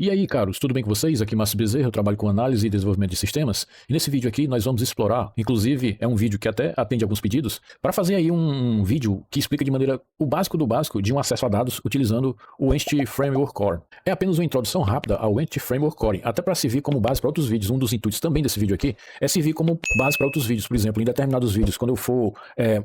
E aí, caros, tudo bem com vocês? Aqui é Márcio Bezerra, eu trabalho com análise e desenvolvimento de sistemas. E nesse vídeo aqui nós vamos explorar, inclusive é um vídeo que até atende alguns pedidos, para fazer aí um vídeo que explica de maneira o básico do básico de um acesso a dados utilizando o Entity Framework Core. É apenas uma introdução rápida ao Entity Framework Core, até para servir como base para outros vídeos. Um dos intuitos também desse vídeo aqui é servir como base para outros vídeos. Por exemplo, em determinados vídeos, quando eu for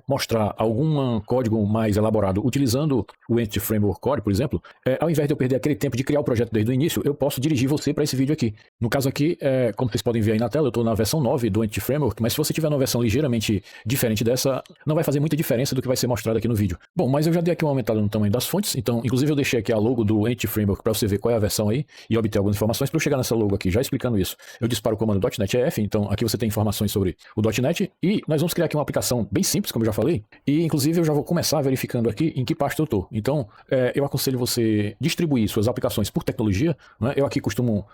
mostrar algum código mais elaborado utilizando o Entity Framework Core, por exemplo, ao invés de eu perder aquele tempo de criar o projeto desde o início, eu posso dirigir você para esse vídeo aqui. No caso aqui, como vocês podem ver aí na tela, eu estou na versão 9 do Entity Framework, mas se você tiver uma versão ligeiramente diferente dessa, não vai fazer muita diferença do que vai ser mostrado aqui no vídeo. Bom, mas eu já dei aqui uma aumentada no tamanho das fontes, então, inclusive eu deixei aqui a logo do Entity Framework para você ver qual é a versão aí e obter algumas informações. Para eu chegar nessa logo aqui, já explicando isso, eu disparo o comando .NET-EF, então aqui você tem informações sobre o .NET e nós vamos criar aqui uma aplicação bem simples, como eu já falei, e inclusive eu já vou começar verificando aqui em que pasta eu estou. Então, eu aconselho você distribuir suas aplicações por tecnologia, né? Eu aqui costumo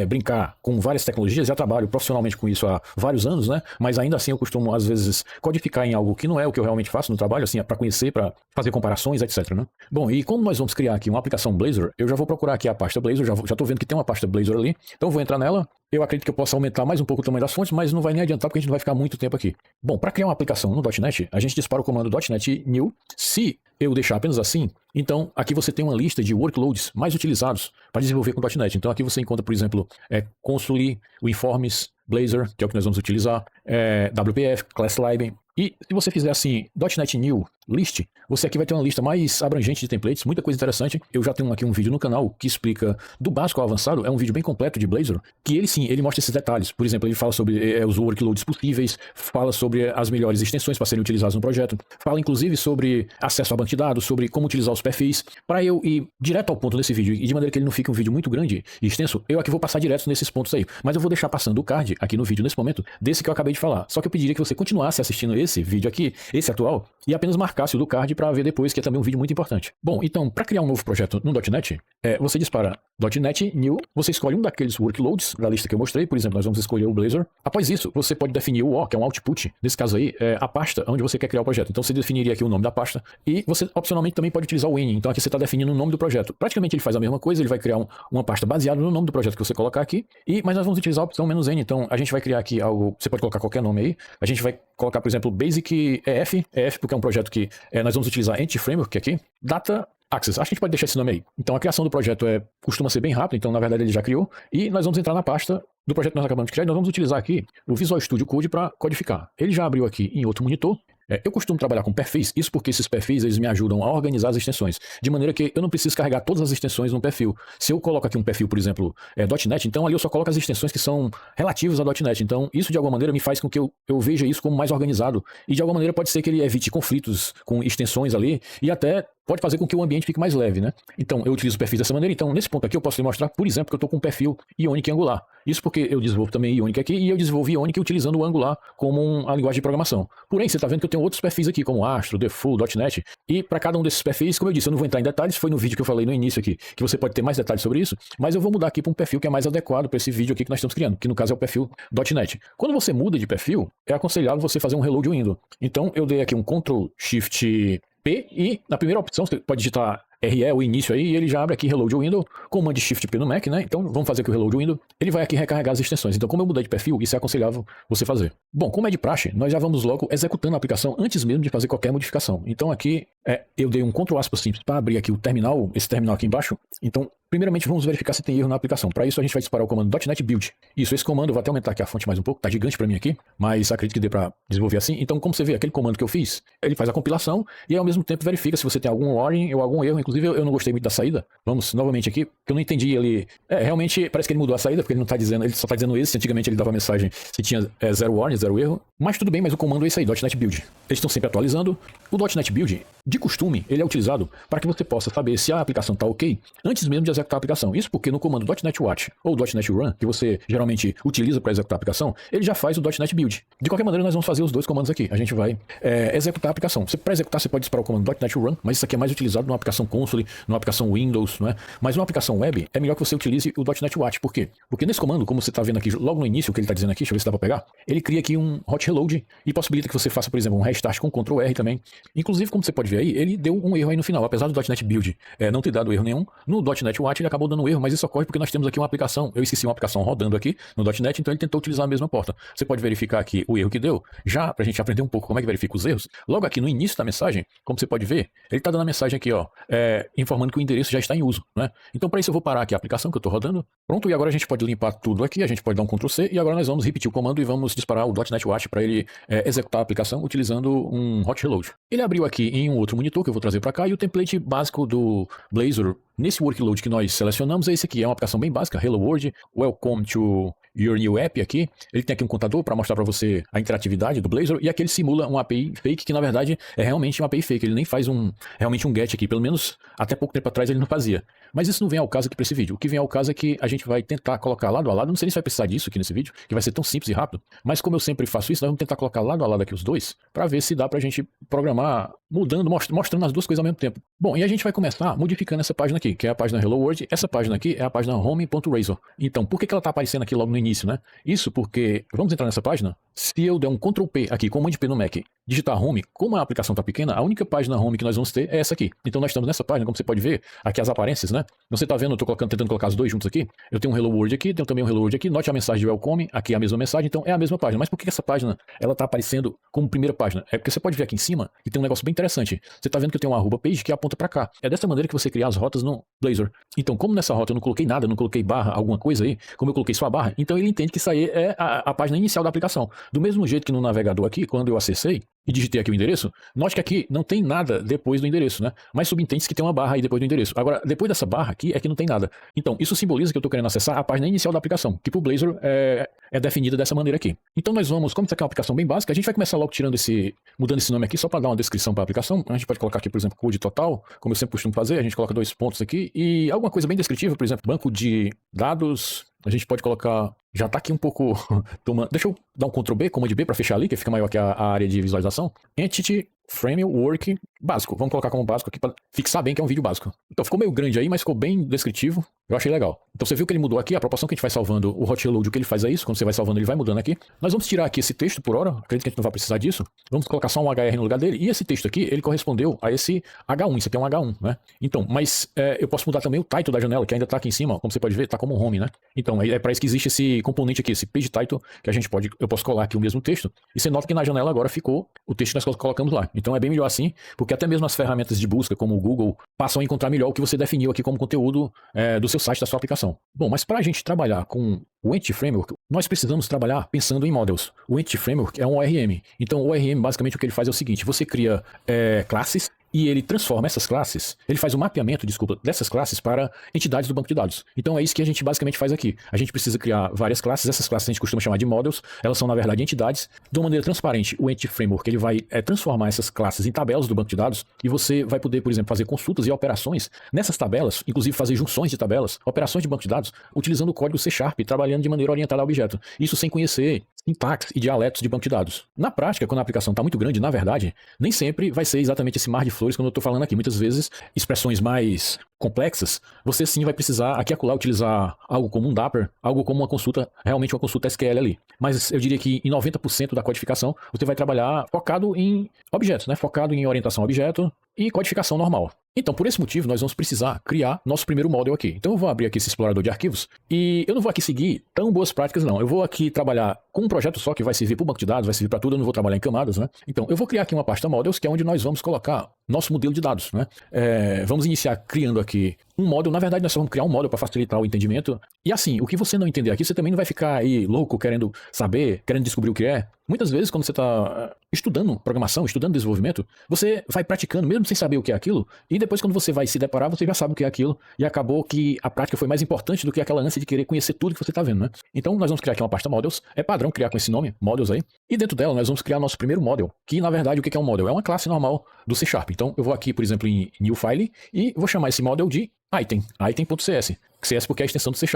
brincar com várias tecnologias, já trabalho profissionalmente com isso há vários anos, né? Mas ainda assim eu costumo, às vezes, codificar em algo que não é o que eu realmente faço no trabalho, assim, para conhecer, para fazer comparações, etc, né? Bom, e como nós vamos criar aqui uma aplicação Blazor, eu já vou procurar aqui a pasta Blazor, já estou vendo que tem uma pasta Blazor ali, então eu vou entrar nela. Eu acredito que eu possa aumentar mais um pouco o tamanho das fontes, mas não vai nem adiantar porque a gente não vai ficar muito tempo aqui. Bom, para criar uma aplicação no .NET, a gente dispara o comando .NET New. Se eu deixar apenas assim, então aqui você tem uma lista de workloads mais utilizados para desenvolver com .NET. Então aqui você encontra, por exemplo, Console, WinForms, Blazor, que é o que nós vamos utilizar, WPF, ClassLib. E se você fizer assim, .NET New List, você aqui vai ter uma lista mais abrangente de templates, muita coisa interessante. Eu já tenho aqui um vídeo no canal que explica do básico ao avançado, é um vídeo bem completo de Blazor, que ele sim, ele mostra esses detalhes. Por exemplo, ele fala sobre os workloads possíveis, fala sobre as melhores extensões para serem utilizadas no projeto, fala inclusive sobre acesso a banco de dados, sobre como utilizar os perfis. Para eu ir direto ao ponto nesse vídeo, e de maneira que ele não fique um vídeo muito grande e extenso, eu aqui vou passar direto nesses pontos aí. Mas eu vou deixar passando o card aqui no vídeo nesse momento, desse que eu acabei de falar. Só que eu pediria que você continuasse assistindo esse vídeo aqui, esse atual, e apenas marcasse o do card para ver depois, que é também um vídeo muito importante. Bom, então, para criar um novo projeto no .NET, você dispara .NET New, você escolhe um daqueles workloads da lista que eu mostrei, por exemplo, nós vamos escolher o Blazor. Após isso, você pode definir o O, que é um output, nesse caso aí, a pasta onde você quer criar o projeto. Então você definiria aqui o nome da pasta, e você opcionalmente também pode utilizar o N, então aqui você está definindo o nome do projeto. Praticamente ele faz a mesma coisa, ele vai criar uma pasta baseada no nome do projeto que você colocar aqui, mas nós vamos utilizar a opção "-n", então a gente vai criar aqui algo, você pode colocar qualquer nome aí, a gente vai colocar, por exemplo, Basic EF, porque é um projeto que nós vamos utilizar Entity Framework aqui, Data Access, acho que a gente pode deixar esse nome aí. Então a criação do projeto costuma ser bem rápido, então na verdade ele já criou, e nós vamos entrar na pasta do projeto que nós acabamos de criar, e nós vamos utilizar aqui o Visual Studio Code para codificar. Ele já abriu aqui em outro monitor. Eu costumo trabalhar com perfis, isso porque esses perfis eles me ajudam a organizar as extensões, de maneira que eu não preciso carregar todas as extensões num perfil. Se eu coloco aqui um perfil, por exemplo, .NET, então ali eu só coloco as extensões que são relativas a .NET. Então isso de alguma maneira me faz com que eu veja isso como mais organizado, e de alguma maneira pode ser que ele evite conflitos com extensões ali, e até pode fazer com que o ambiente fique mais leve, né? Então eu utilizo perfis dessa maneira. Então nesse ponto aqui eu posso lhe mostrar, por exemplo, que eu estou com um perfil Ionic Angular. Isso porque eu desenvolvo também Ionic aqui, e eu desenvolvi Ionic utilizando o Angular como uma linguagem de programação. Porém, você está vendo que eu tenho outros perfis aqui, como Astro, Default, .NET, e para cada um desses perfis, como eu disse, eu não vou entrar em detalhes, foi no vídeo que eu falei no início aqui, que você pode ter mais detalhes sobre isso, mas eu vou mudar aqui para um perfil que é mais adequado para esse vídeo aqui que nós estamos criando, que no caso é o perfil .NET. Quando você muda de perfil, é aconselhável você fazer um reload window. Então eu dei aqui um Ctrl Shift P, e na primeira opção você pode digitar RE, o início aí, e ele já abre aqui Reload Window, Command Shift P no Mac, né? Então vamos fazer aqui o Reload Window, ele vai aqui recarregar as extensões. Então como eu mudei de perfil, isso é aconselhável você fazer. Bom, como é de praxe, nós já vamos logo executando a aplicação antes mesmo de fazer qualquer modificação. Então aqui eu dei um Ctrl aspas simples para abrir aqui o terminal, esse terminal aqui embaixo. Então primeiramente vamos verificar se tem erro na aplicação. Para isso a gente vai disparar o comando .NET Build. Isso, esse comando, eu vou até aumentar aqui a fonte mais um pouco, tá gigante para mim aqui, mas acredito que dê para desenvolver assim. Então como você vê, aquele comando que eu fiz, ele faz a compilação e ao mesmo tempo verifica se você tem algum warning ou algum erro. Inclusive eu não gostei muito da saída. Vamos novamente aqui, porque eu não entendi ele. Realmente parece que ele mudou a saída, porque ele não tá dizendo, ele só tá dizendo esse. Antigamente ele dava mensagem se tinha zero warning, zero erro. Mas tudo bem, mas o comando é esse aí, .NET Build. Eles estão sempre atualizando. O .NET Build, de costume, ele é utilizado para que você possa saber se a aplicação tá ok antes mesmo de executar a aplicação. Isso porque no comando .NET Watch ou .NET Run, que você geralmente utiliza para executar a aplicação, ele já faz o .NET Build. De qualquer maneira, nós vamos fazer os dois comandos aqui. A gente vai executar a aplicação. Para executar, você pode disparar o comando .NET Run, mas isso aqui é mais utilizado numa aplicação console, numa aplicação Windows, não é? Mas numa aplicação web, é melhor que você utilize o .NET Watch. Por quê? Porque nesse comando, como você está vendo aqui logo no início, o que ele está dizendo aqui, deixa eu ver se dá para pegar, ele cria aqui um hot reload e possibilita que você faça, por exemplo, um restart com Ctrl R também. Inclusive, como você pode ver aí, ele deu um erro aí no final, apesar do .NET Build não ter dado erro nenhum, no .NET Watch ele acabou dando um erro, mas isso ocorre porque nós temos aqui uma aplicação, eu esqueci uma aplicação rodando aqui no .NET, então ele tentou utilizar a mesma porta. Você pode verificar aqui o erro que deu, já pra gente aprender um pouco como é que verifica os erros, logo aqui no início da mensagem, como você pode ver, ele tá dando a mensagem aqui, ó, informando que o endereço já está em uso, né? Então para isso eu vou parar aqui a aplicação que eu tô rodando, pronto, e agora a gente pode limpar tudo aqui, a gente pode dar um Ctrl C, e agora nós vamos repetir o comando e vamos disparar o .NET Watch para ele executar a aplicação utilizando um hot reload. Ele abriu aqui em um outro monitor que eu vou trazer para cá, e o template básico do Blazor nesse workload que nós selecionamos é esse aqui, é uma aplicação bem básica, Hello World, Welcome to Your New App aqui. Ele tem aqui um contador para mostrar para você a interatividade do Blazor, e aqui ele simula uma API fake que na verdade é realmente uma API fake, ele nem faz realmente um GET aqui, pelo menos até pouco tempo atrás ele não fazia. Mas isso não vem ao caso aqui para esse vídeo, o que vem ao caso é que a gente vai tentar colocar lado a lado, não sei se vai precisar disso aqui nesse vídeo, que vai ser tão simples e rápido, mas como eu sempre faço isso, nós vamos tentar colocar lado a lado aqui os dois, para ver se dá pra gente programar mudando, mostrando as duas coisas ao mesmo tempo. Bom, e a gente vai começar modificando essa página aqui, que é a página Hello World. Essa página aqui é a página home.razor. Então, por que ela tá aparecendo aqui logo no início, né? Isso porque, vamos entrar nessa página, se eu der um Ctrl P aqui, Command P no Mac, digitar home, como a aplicação tá pequena, a única página home que nós vamos ter é essa aqui. Então nós estamos nessa página, como você pode ver, aqui as aparências, né? Você tá vendo, eu tô tentando colocar os dois juntos aqui. Eu tenho um Hello World aqui, tenho também um Hello World aqui, note a mensagem de Welcome, aqui é a mesma mensagem, então é a mesma página. Mas por que essa página, ela tá aparecendo como primeira página? É porque você pode ver aqui em cima, e tem um negócio bem interessante. Você tá vendo que eu tenho uma arroba page que aponta pra cá. É dessa maneira que você cria as rotas no Blazor. Então, como nessa rota eu não coloquei nada, não coloquei barra, alguma coisa aí, como eu coloquei só a barra, então ele entende que isso aí é a página inicial da aplicação. Do mesmo jeito que no navegador aqui, quando eu acessei e digitei aqui o endereço, note que aqui não tem nada depois do endereço, né? Mas subentende-se que tem uma barra aí depois do endereço. Agora, depois dessa barra aqui é que não tem nada. Então, isso simboliza que eu estou querendo acessar a página inicial da aplicação, que pro Blazor é definida dessa maneira aqui. Então nós vamos, como isso aqui é uma aplicação bem básica, a gente vai começar logo mudando esse nome aqui só para dar uma descrição para a aplicação. A gente pode colocar aqui, por exemplo, code total, como eu sempre costumo fazer, a gente coloca 2 pontos aqui e alguma coisa bem descritiva, por exemplo, banco de dados. A gente pode colocar, já tá aqui um pouco tomando, deixa eu dar um Ctrl B, Command B para fechar ali, que fica maior que a área de visualização. Entity Framework básico, vamos colocar como básico aqui para fixar bem que é um vídeo básico. Então ficou meio grande aí, mas ficou bem descritivo, eu achei legal. Então você viu que ele mudou aqui, a proporção que a gente vai salvando, o hot reload, o que ele faz é isso, quando você vai salvando ele vai mudando aqui. Nós vamos tirar aqui esse texto por hora, acredito que a gente não vai precisar disso, vamos colocar só um HR no lugar dele, e esse texto aqui, ele correspondeu a esse H1, isso aqui é um H1, né? Então, mas eu posso mudar também o title da janela, que ainda tá aqui em cima, ó, como você pode ver, tá como home, né? Então, é para isso que existe esse componente aqui, esse page title, que eu posso colar aqui o mesmo texto, e você nota que na janela agora ficou o texto que nós colocamos lá. Então é bem melhor assim, porque até mesmo as ferramentas de busca, como o Google, passam a encontrar melhor o que você definiu aqui como conteúdo do seu site, da sua aplicação. Bom, mas para a gente trabalhar com o Entity Framework, nós precisamos trabalhar pensando em models. O Entity Framework é um ORM. Então o ORM, basicamente, o que ele faz é o seguinte, você cria classes, e ele transforma essas classes, ele faz o mapeamento, dessas classes para entidades do banco de dados. Então é isso que a gente basicamente faz aqui. A gente precisa criar várias classes, essas classes a gente costuma chamar de models, elas são na verdade entidades. De uma maneira transparente, o Entity Framework ele vai transformar essas classes em tabelas do banco de dados, e você vai poder, por exemplo, fazer consultas e operações nessas tabelas, inclusive fazer junções de tabelas, operações de banco de dados, utilizando o código C#, trabalhando de maneira orientada a objeto. Isso sem conhecer sintaxe e dialetos de banco de dados. Na prática, quando a aplicação está muito grande, na verdade, nem sempre vai ser exatamente esse mar de flores como eu estou falando aqui. Muitas vezes, expressões mais complexas, você sim vai precisar aqui e acolá utilizar algo como um Dapper, algo como uma consulta, realmente uma consulta SQL ali. Mas eu diria que em 90% da codificação, você vai trabalhar focado em objetos, né? Focado em orientação a objeto e codificação normal. Então, por esse motivo, nós vamos precisar criar nosso primeiro model aqui. Então eu vou abrir aqui esse explorador de arquivos e eu não vou aqui seguir tão boas práticas não. Eu vou aqui trabalhar com um projeto só que vai servir para o banco de dados, vai servir para tudo, eu não vou trabalhar em camadas, né? Então eu vou criar aqui uma pasta models, que é onde nós vamos colocar nosso modelo de dados, né? Vamos iniciar criando aqui um model. Na verdade, nós só vamos criar um model para facilitar o entendimento. E assim, o que você não entender aqui, você também não vai ficar aí louco, querendo saber, querendo descobrir o que é. Muitas vezes, quando você está estudando programação, estudando desenvolvimento, você vai praticando, mesmo sem saber o que é aquilo, e depois quando você vai se deparar, você já sabe o que é aquilo, e acabou que a prática foi mais importante do que aquela ânsia de querer conhecer tudo que você está vendo, né? Então, nós vamos criar aqui uma pasta models, é padrão criar com esse nome, models aí, e dentro dela nós vamos criar nosso primeiro model, que na verdade o que é um model? É uma classe normal do C#. Então, eu vou aqui, por exemplo, em New File, e vou chamar esse model de item.cs, CS porque é a extensão do C#.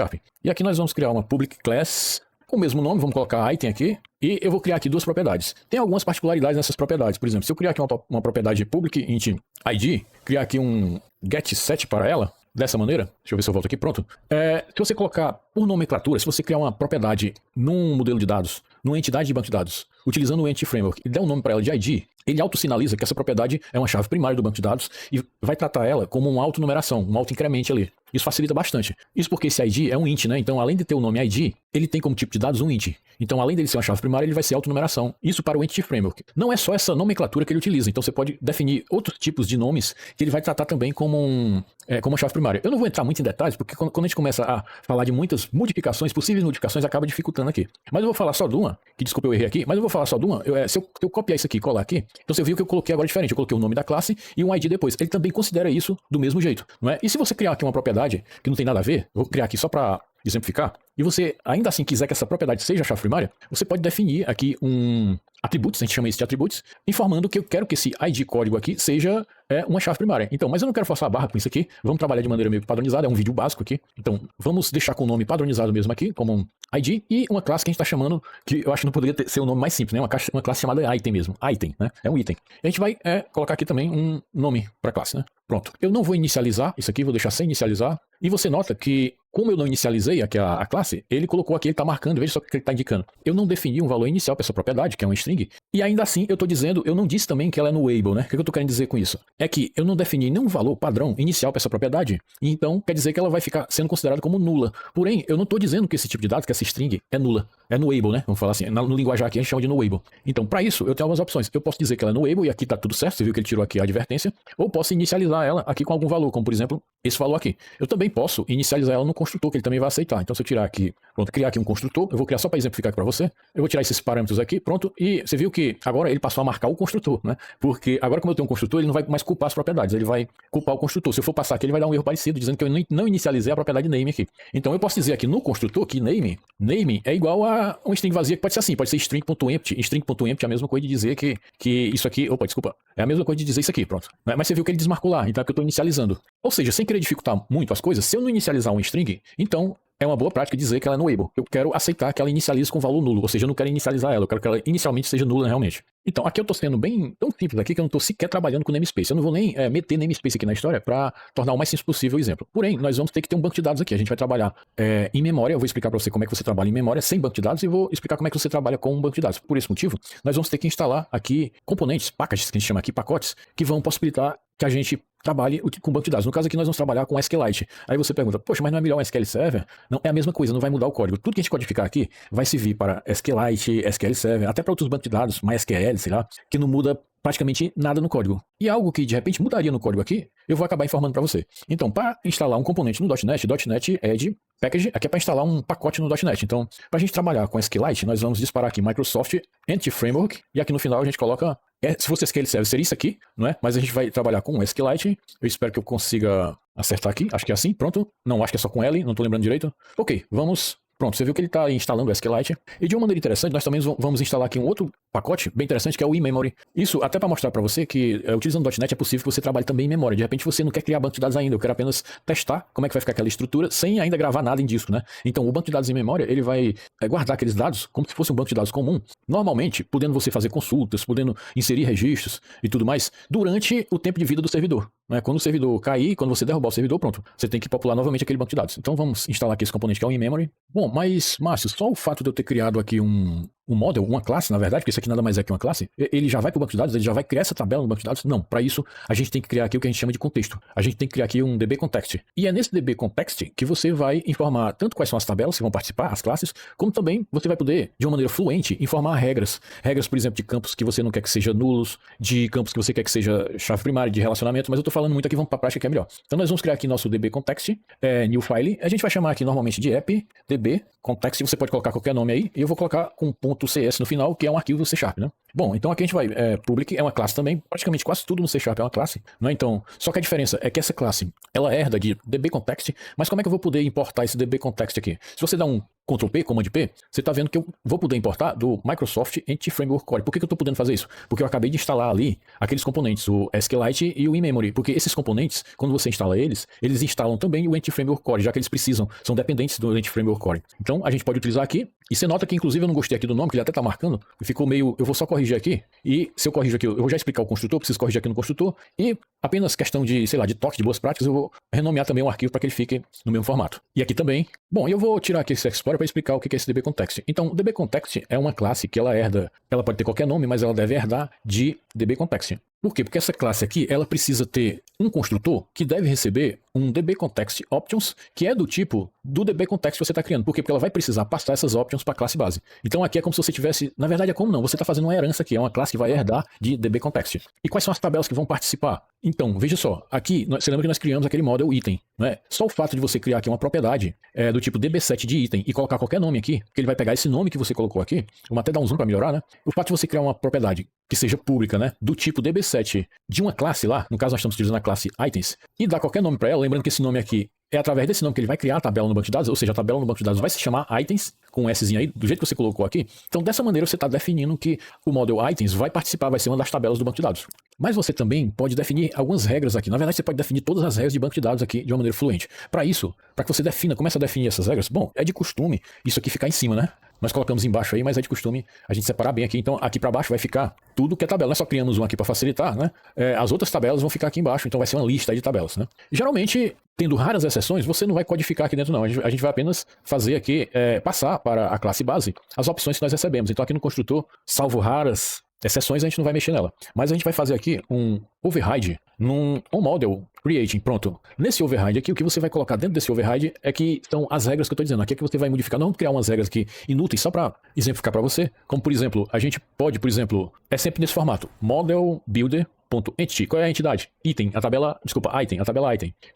E aqui nós vamos criar uma public class com o mesmo nome, vamos colocar item aqui, e eu vou criar aqui duas propriedades. Tem algumas particularidades nessas propriedades, por exemplo, se eu criar aqui uma propriedade public int id, criar aqui um getSet para ela, dessa maneira, deixa eu ver se eu volto aqui, pronto. Se você colocar por nomenclatura, se você criar uma propriedade num modelo de dados, numa entidade de banco de dados, utilizando o Entity Framework e der um nome para ela de ID, ele autossinaliza que essa propriedade é uma chave primária do banco de dados e vai tratar ela como uma autonumeração, um autoincremente ali. Isso facilita bastante. Isso porque esse ID é um int, né? Então, além de ter o nome ID, ele tem como tipo de dados um int. Então, além dele ser uma chave primária, ele vai ser autonumeração. Isso para o Entity Framework. Não é só essa nomenclatura que ele utiliza. Então, você pode definir outros tipos de nomes que ele vai tratar também como uma chave primária. Eu não vou entrar muito em detalhes, porque quando a gente começa a falar de muitas modificações, possíveis modificações, acaba dificultando aqui. Mas eu vou falar só de uma, que desculpa eu errei aqui, mas eu vou falar só de uma. Se eu copiar isso aqui e colar aqui, então você viu que eu coloquei agora diferente. Eu coloquei o nome da classe e um ID depois. Ele também considera isso do mesmo jeito, não é? E se você criar aqui uma propriedade que não tem nada a ver, eu vou criar aqui só para exemplificar, e você ainda assim quiser que essa propriedade seja a chave primária, você pode definir aqui um atributos, a gente chama isso de atributos, informando que eu quero que esse ID código aqui seja uma chave primária. Então, mas eu não quero forçar a barra com isso aqui, vamos trabalhar de maneira meio padronizada, é um vídeo básico aqui. Então, vamos deixar com o nome padronizado mesmo aqui, como um ID, e uma classe que a gente está chamando, que eu acho que não poderia ser o nome mais simples, né? Uma classe chamada item mesmo, item, né? É um item. E a gente vai colocar aqui também um nome para a classe, né? Pronto. Eu não vou inicializar isso aqui, vou deixar sem inicializar. E você nota que, como eu não inicializei aqui a classe, ele colocou aqui, ele está marcando, veja só o que ele está indicando. Eu não defini um valor inicial para essa propriedade, que é um string, e ainda assim eu estou dizendo, eu não disse também que ela é nullable, né? O que eu estou querendo dizer com isso? É que eu não defini nenhum valor padrão inicial para essa propriedade, e então quer dizer que ela vai ficar sendo considerada como nula. Porém, eu não estou dizendo que esse tipo de dado, que essa string, é nula. É nullable, né? Vamos falar assim. No linguajar aqui a gente chama de nullable. Então, para isso, eu tenho algumas opções. Eu posso dizer que ela é nullable e aqui está tudo certo, você viu que ele tirou aqui a advertência, ou posso inicializar ela aqui com algum valor, como por exemplo, esse valor aqui. Eu também posso inicializar ela no construtor, que ele também vai aceitar. Então, se eu tirar aqui, pronto, criar aqui um construtor, eu vou criar só para exemplificar aqui para você, eu vou tirar esses parâmetros aqui, pronto, e você viu que agora ele passou a marcar o construtor, né? Porque agora, como eu tenho um construtor, ele não vai mais culpar as propriedades, ele vai culpar o construtor. Se eu for passar aqui, ele vai dar um erro parecido, dizendo que eu não inicializei a propriedade name aqui. Então, eu posso dizer aqui no construtor que name é igual a um string vazia, que pode ser assim, pode ser string.empty. String.empty é a mesma coisa de dizer que isso aqui, é a mesma coisa de dizer isso aqui, pronto. Mas você viu que ele desmarcou lá, então é que eu estou inicializando. Ou seja, sem querer dificultar muito as coisas, se eu não inicializar um string, então é uma boa prática dizer que ela é nullable. Eu quero aceitar que ela inicialize com valor nulo, ou seja, eu não quero inicializar ela, eu quero que ela inicialmente seja nula realmente. Então, aqui eu estou sendo bem tão simples aqui que eu não estou sequer trabalhando com namespace. Eu não vou nem meter namespace aqui na história para tornar o mais simples possível o exemplo. Porém, nós vamos ter que ter um banco de dados aqui. A gente vai trabalhar em memória. Eu vou explicar para você como é que você trabalha em memória sem banco de dados e vou explicar como é que você trabalha com um banco de dados. Por esse motivo, nós vamos ter que instalar aqui componentes, packages, que a gente chama aqui pacotes, que vão possibilitar que a gente trabalhe com banco de dados. No caso aqui, nós vamos trabalhar com SQLite. Aí você pergunta, poxa, mas não é melhor um SQL Server? Não, é a mesma coisa, não vai mudar o código. Tudo que a gente codificar aqui vai servir para SQLite, SQL Server, até para outros bancos de dados, MySQL, sei lá, que não muda praticamente nada no código. E algo que de repente mudaria no código aqui, eu vou acabar informando para você. Então, para instalar um componente no .NET Edge Package, aqui é para instalar um pacote no .NET. Então, para a gente trabalhar com SQLite, nós vamos disparar aqui Microsoft Entity Framework, e aqui no final a gente coloca, se fosse SQL Server, seria isso aqui, não é? Mas a gente vai trabalhar com SQLite. Eu espero que eu consiga acertar aqui, acho que é assim, pronto. Não, acho que é só com L, não estou lembrando direito. Ok, vamos. Pronto, você viu que ele está instalando o SQLite. E de uma maneira interessante, nós também vamos instalar aqui um outro pacote bem interessante, que é o in-memory. Isso até para mostrar para você que, utilizando o .NET, é possível que você trabalhe também em memória. De repente você não quer criar banco de dados ainda, eu quero apenas testar como é que vai ficar aquela estrutura, sem ainda gravar nada em disco, né? Então, o banco de dados em memória, ele vai guardar aqueles dados como se fosse um banco de dados comum, normalmente, podendo você fazer consultas, podendo inserir registros e tudo mais, durante o tempo de vida do servidor. Né? Quando o servidor cair, quando você derrubar o servidor, pronto, você tem que popular novamente aquele banco de dados. Então, vamos instalar aqui esse componente que é o in-memory. Bom, mas, Márcio, só o fato de eu ter criado aqui um model, uma classe, na verdade, porque isso aqui nada mais é que uma classe, ele já vai para o banco de dados, ele já vai criar essa tabela no banco de dados? Não, para isso a gente tem que criar aqui o que a gente chama de contexto. A gente tem que criar aqui um DB Context. E é nesse DB Context que você vai informar tanto quais são as tabelas que vão participar, as classes, como também você vai poder, de uma maneira fluente, informar regras. Regras, por exemplo, de campos que você não quer que sejam nulos, de campos que você quer que seja chave primária, de relacionamento, mas eu estou falando muito aqui, vamos para a prática que é melhor. Então nós vamos criar aqui nosso DB Context, new file, a gente vai chamar aqui normalmente de app, DB Context, você pode colocar qualquer nome aí, e eu vou colocar com .cs no final, que é um arquivo C#, né? Bom, então aqui a gente vai, public é uma classe também, praticamente quase tudo no C# é uma classe, né? Então, só que a diferença é que essa classe, ela herda de DB Context, mas como é que eu vou poder importar esse DB Context aqui? Se você dá um Ctrl P, Command P, você está vendo que eu vou poder importar do Microsoft Entity Framework Core. Por que eu estou podendo fazer isso? Porque eu acabei de instalar ali aqueles componentes, o SQLite e o in-memory, porque esses componentes, quando você instala eles instalam também o Entity Framework Core, já que eles precisam, são dependentes do Entity Framework Core. Então, a gente pode utilizar aqui, e você nota que inclusive eu não gostei aqui do nome, que ele até está marcando, ficou meio, eu vou só corrigir aqui, e se eu corrigir aqui, eu vou já explicar o construtor, preciso corrigir aqui no construtor, e apenas questão de, sei lá, de toque, de boas práticas, eu vou renomear também o arquivo para que ele fique no mesmo formato. E aqui também, bom, eu vou tirar aqui esse Explorer para explicar o que é esse dbContext. Então, o dbContext é uma classe que ela pode ter qualquer nome, mas ela deve herdar de dbContext. Por quê? Porque essa classe aqui, ela precisa ter um construtor que deve receber um dbContext options, que é do tipo do dbContext que você está criando. Por quê? Porque ela vai precisar passar essas options para a classe base. Então aqui é como se você tivesse, na verdade é como não, você está fazendo uma herança aqui, é uma classe que vai herdar de dbContext. E quais são as tabelas que vão participar? Então, veja só, aqui, você lembra que nós criamos aquele model item, né? Só o fato de você criar aqui uma propriedade do tipo db7 de item e colocar qualquer nome aqui, que ele vai pegar esse nome que você colocou aqui, vamos até dar um zoom para melhorar, né? O fato de você criar uma propriedade que seja pública, né, do tipo db7 de uma classe lá, no caso nós estamos utilizando a classe items, e dar qualquer nome para ela, lembrando que esse nome aqui é através desse nome que ele vai criar a tabela no banco de dados, ou seja, a tabela no banco de dados vai se chamar items, com um Szinho aí, do jeito que você colocou aqui. Então, dessa maneira, você está definindo que o model items vai participar, vai ser uma das tabelas do banco de dados. Mas você também pode definir algumas regras aqui. Na verdade, você pode definir todas as regras de banco de dados aqui de uma maneira fluente. Para isso, para que você comece a definir essas regras, bom, é de costume isso aqui ficar em cima, né? Nós colocamos embaixo aí, mas é de costume a gente separar bem aqui. Então, aqui para baixo vai ficar tudo que é tabela. Nós só criamos um aqui para facilitar, né? As outras tabelas vão ficar aqui embaixo, então vai ser uma lista aí de tabelas, né? Geralmente, tendo raras exceções, você não vai codificar aqui dentro, não. A gente vai apenas fazer aqui, passar para a classe base as opções que nós recebemos. Então, aqui no construtor, salvo raras exceções, a gente não vai mexer nela. Mas a gente vai fazer aqui um override num model creating. Pronto. Nesse override aqui, o que você vai colocar dentro desse override é que são as regras que eu estou dizendo. Aqui é que você vai modificar. Não vamos criar umas regras aqui inúteis só para exemplificar para você. Como, por exemplo, a gente pode, por exemplo, é sempre nesse formato. Model builder .entity. Qual é a entidade? Item, a tabela item.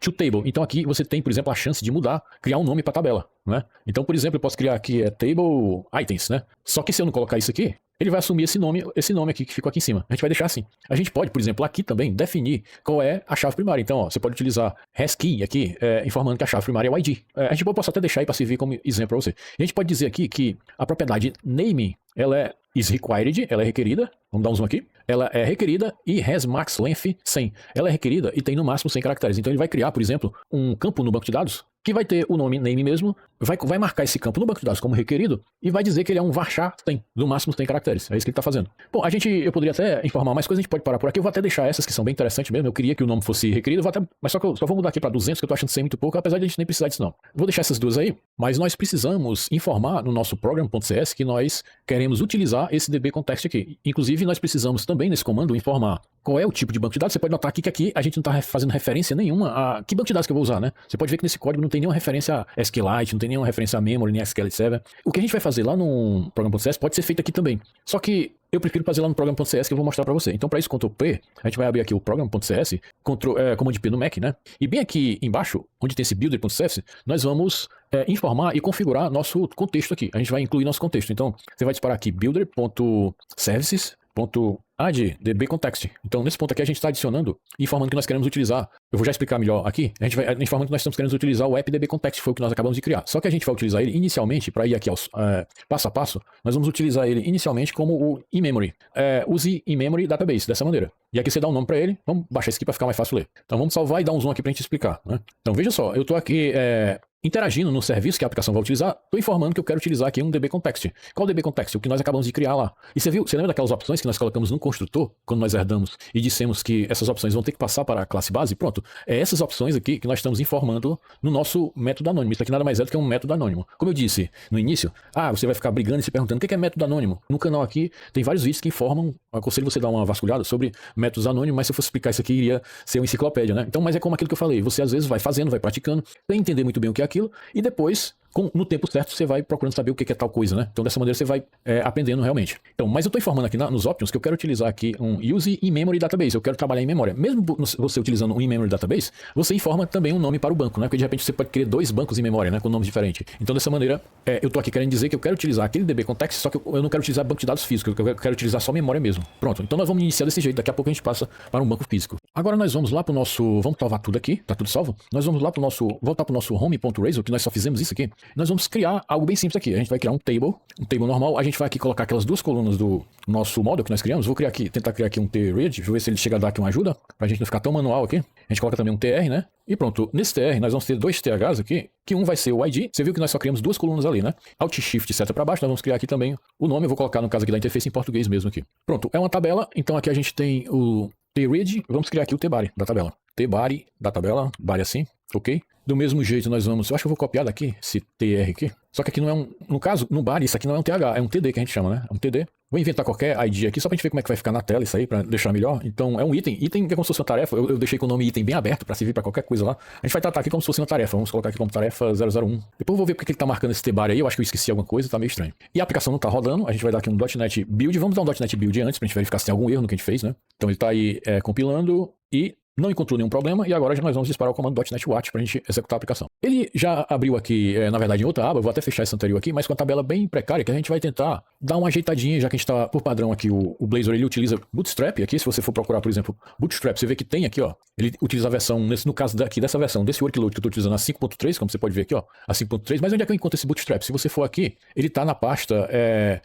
To table. Então aqui você tem, por exemplo, a chance de mudar, criar um nome para a tabela, né? Então, por exemplo, eu posso criar aqui table items, né? Só que se eu não colocar isso aqui, ele vai assumir esse nome aqui que ficou aqui em cima. A gente vai deixar assim. A gente pode, por exemplo, aqui também definir qual é a chave primária. Então, ó, você pode utilizar hasKey aqui, informando que a chave primária é o ID. A gente pode até deixar aí para servir como exemplo para você. E a gente pode dizer aqui que a propriedade name, ela is required, ela é requerida. Vamos dar um zoom aqui. Ela é requerida e has max length 100. Ela é requerida e tem no máximo 100 caracteres. Então ele vai criar, por exemplo, um campo no banco de dados que vai ter o nome name mesmo, vai marcar esse campo no banco de dados como requerido e vai dizer que ele é um varchar 100, no máximo 100 caracteres. É isso que ele está fazendo. Bom, eu poderia até informar mais coisas, a gente pode parar por aqui. Eu vou até deixar essas que são bem interessantes mesmo. Eu queria que o nome fosse requerido, mas só que eu só vou mudar aqui para 200, que eu tô achando 100 muito pouco, apesar de a gente nem precisar disso não. Vou deixar essas duas aí, mas nós precisamos informar no nosso program.cs que nós queremos utilizar esse dbContext aqui. Inclusive, nós precisamos também nesse comando informar qual é o tipo de banco de dados. Você pode notar aqui que aqui a gente não está fazendo referência nenhuma a que banco de dados que eu vou usar, né? Você pode ver que nesse código não tem nenhuma referência a SQLite, não tem nenhuma referência a memory, nem a SQL Server. O que a gente vai fazer lá no program.cs pode ser feito aqui também. Só que eu prefiro fazer lá no program.cs que eu vou mostrar para você. Então, para isso, Ctrl P, a gente vai abrir aqui o program.cs, Command P no Mac, né? E bem aqui embaixo, onde tem esse builder.cs, nós vamos informar e configurar nosso contexto aqui. A gente vai incluir nosso contexto. Então, você vai disparar aqui builder.services.add dbContext. Então, nesse ponto aqui, a gente está adicionando e informando que nós queremos utilizar. Eu vou já explicar melhor aqui. A gente vai informando que nós estamos querendo utilizar o app dbContext, foi o que nós acabamos de criar. Só que a gente vai utilizar ele inicialmente, para ir aqui aos passo a passo, nós vamos utilizar ele inicialmente como o in-memory. Use in-memory database, dessa maneira. E aqui você dá um nome para ele. Vamos baixar isso aqui para ficar mais fácil ler. Então, vamos salvar e dar um zoom aqui para a gente explicar, né? Então, veja só, eu estou aqui interagindo no serviço que a aplicação vai utilizar, estou informando que eu quero utilizar aqui um dbContext. Qual dbContext? O que nós acabamos de criar lá. E você lembra daquelas opções que nós colocamos no construtor, quando nós herdamos e dissemos que essas opções vão ter que passar para a classe base? Pronto. É essas opções aqui que nós estamos informando no nosso método anônimo. Isso aqui nada mais é do que um método anônimo. Como eu disse no início, você vai ficar brigando e se perguntando o que é método anônimo. No canal aqui tem vários vídeos que informam, aconselho você dar uma vasculhada sobre métodos anônimos, mas se eu fosse explicar isso aqui iria ser uma enciclopédia, né? Então, mas é como aquilo que eu falei, você às vezes vai fazendo, vai praticando, sem entender muito bem o que é aquilo, e depois no tempo certo você vai procurando saber o que é tal coisa, né? Então dessa maneira você vai aprendendo realmente. Então, mas eu estou informando aqui nos options que eu quero utilizar aqui um use in-memory database. Eu quero trabalhar em memória. Mesmo você utilizando um in-memory database, você informa também um nome para o banco, né? Porque de repente você pode criar 2 bancos em memória, né? Com nomes diferentes. Então dessa maneira, eu estou aqui querendo dizer que eu quero utilizar aquele dbContext, só que eu não quero utilizar banco de dados físico, eu quero utilizar só memória mesmo. Pronto. Então nós vamos iniciar desse jeito. Daqui a pouco a gente passa para um banco físico. Agora nós vamos lá para o nosso... Vamos salvar tudo aqui. Tá tudo salvo? Nós vamos lá para o nosso... Voltar para o nosso home.razor, que nós só fizemos isso aqui. Nós vamos criar algo bem simples aqui. A gente vai criar um table normal. A gente vai aqui colocar aquelas 2 colunas do nosso model que nós criamos. Vou tentar criar aqui um tread. Deixa eu ver se ele chega a dar aqui uma ajuda, pra gente não ficar tão manual aqui. A gente coloca também um tr, né? E pronto. Nesse tr nós vamos ter 2 ths aqui, que um vai ser o id. Você viu que nós só criamos 2 colunas ali, né? Alt Shift seta para baixo. Nós vamos criar aqui também o nome. Eu vou colocar no caso aqui da interface em português mesmo aqui. Pronto. É uma tabela. Então aqui a gente tem tRead, vamos criar aqui o tbody da tabela. Tbody da tabela, body assim, ok? Do mesmo jeito nós vamos, eu acho que eu vou copiar daqui, esse tr aqui, só que aqui não é no caso, no body, isso aqui não é um th, é um td que a gente chama, né? É um td. Vou inventar qualquer ID aqui, só pra gente ver como é que vai ficar na tela isso aí, pra deixar melhor. Então, é um item é como se fosse uma tarefa, eu deixei com o nome item bem aberto pra servir pra qualquer coisa lá. A gente vai tratar aqui como se fosse uma tarefa, vamos colocar aqui como tarefa 001. Depois eu vou ver porque ele tá marcando esse tbody aí, eu acho que eu esqueci alguma coisa, tá meio estranho. E a aplicação não tá rodando, a gente vai dar aqui um .NET Build, vamos dar um .NET Build antes pra gente verificar se tem algum erro no que a gente fez, né? Então ele tá aí compilando e não encontrou nenhum problema, e agora já nós vamos disparar o comando .NET Watch para a gente executar a aplicação. Ele já abriu aqui, na verdade, em outra aba, eu vou até fechar essa anterior aqui, mas com a tabela bem precária, que a gente vai tentar dar uma ajeitadinha, já que a gente está, por padrão aqui, o Blazor, ele utiliza Bootstrap, aqui, se você for procurar, por exemplo, Bootstrap, você vê que tem aqui, ó, ele utiliza a versão, no caso daqui, dessa versão, desse workload que eu estou utilizando, a 5.3, como você pode ver aqui, ó, a 5.3, mas onde é que eu encontro esse Bootstrap? Se você for aqui, ele está na pasta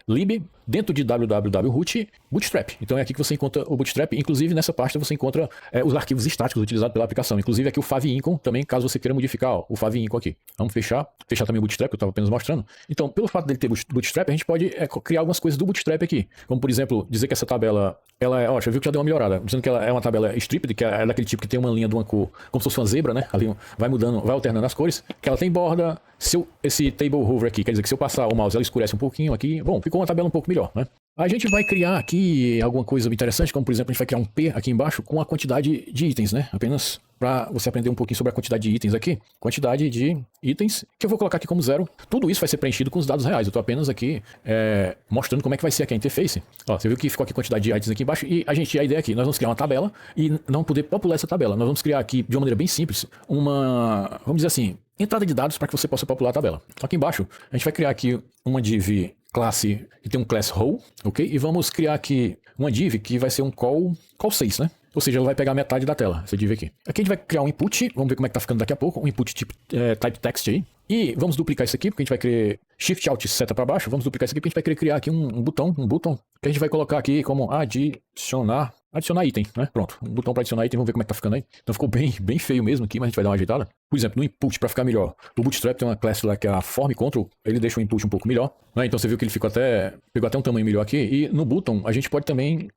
lib, dentro de www.root, Bootstrap. Então é aqui que você encontra o Bootstrap, inclusive nessa pasta você encontra os arquivos estáticos utilizados pela aplicação, inclusive aqui o favicon também, caso você queira modificar, ó, o favicon aqui. Vamos fechar também o Bootstrap, que eu estava apenas mostrando. Então, pelo fato dele ter Bootstrap, a gente pode criar algumas coisas do Bootstrap aqui, como por exemplo, dizer que essa tabela, ela é, ó, já viu que já deu uma melhorada, dizendo que ela é uma tabela stripped, que é daquele tipo que tem uma linha de uma cor, como se fosse uma zebra, né, ali vai mudando, vai alternando as cores, que ela tem borda, esse table hover aqui, quer dizer que se eu passar o mouse, ela escurece um pouquinho aqui, bom, ficou uma tabela um pouco melhor, né. A gente vai criar aqui alguma coisa interessante, como por exemplo, a gente vai criar um P aqui embaixo com a quantidade de itens, né? Apenas para você aprender um pouquinho sobre a quantidade de itens aqui. Quantidade de itens, que eu vou colocar aqui como 0. Tudo isso vai ser preenchido com os dados reais. Eu estou apenas aqui mostrando como é que vai ser aqui a interface. Ó, você viu que ficou aqui a quantidade de itens aqui embaixo e a ideia aqui, nós vamos criar uma tabela e não poder popular essa tabela. Nós vamos criar aqui, de uma maneira bem simples, vamos dizer assim, entrada de dados para que você possa popular a tabela. Aqui embaixo, a gente vai criar aqui uma div classe que tem um class role, ok? E vamos criar aqui uma div que vai ser um call 6, né? Ou seja, ela vai pegar metade da tela, essa div aqui. Aqui a gente vai criar um input, vamos ver como é que tá ficando daqui a pouco, um input tipo type text aí. E vamos duplicar isso aqui, porque a gente vai querer Shift Alt seta para baixo, vamos duplicar isso aqui, porque a gente vai querer criar aqui um botão, que a gente vai colocar aqui como adicionar item, né? Pronto, um botão para adicionar item, vamos ver como é que tá ficando aí. Então ficou bem feio mesmo aqui, mas a gente vai dar uma ajeitada. Por exemplo, no input, para ficar melhor, o Bootstrap tem uma classe lá que é a form control, ele deixa o input um pouco melhor, né? Então você viu que ele pegou até um tamanho melhor aqui. E no button, a gente pode também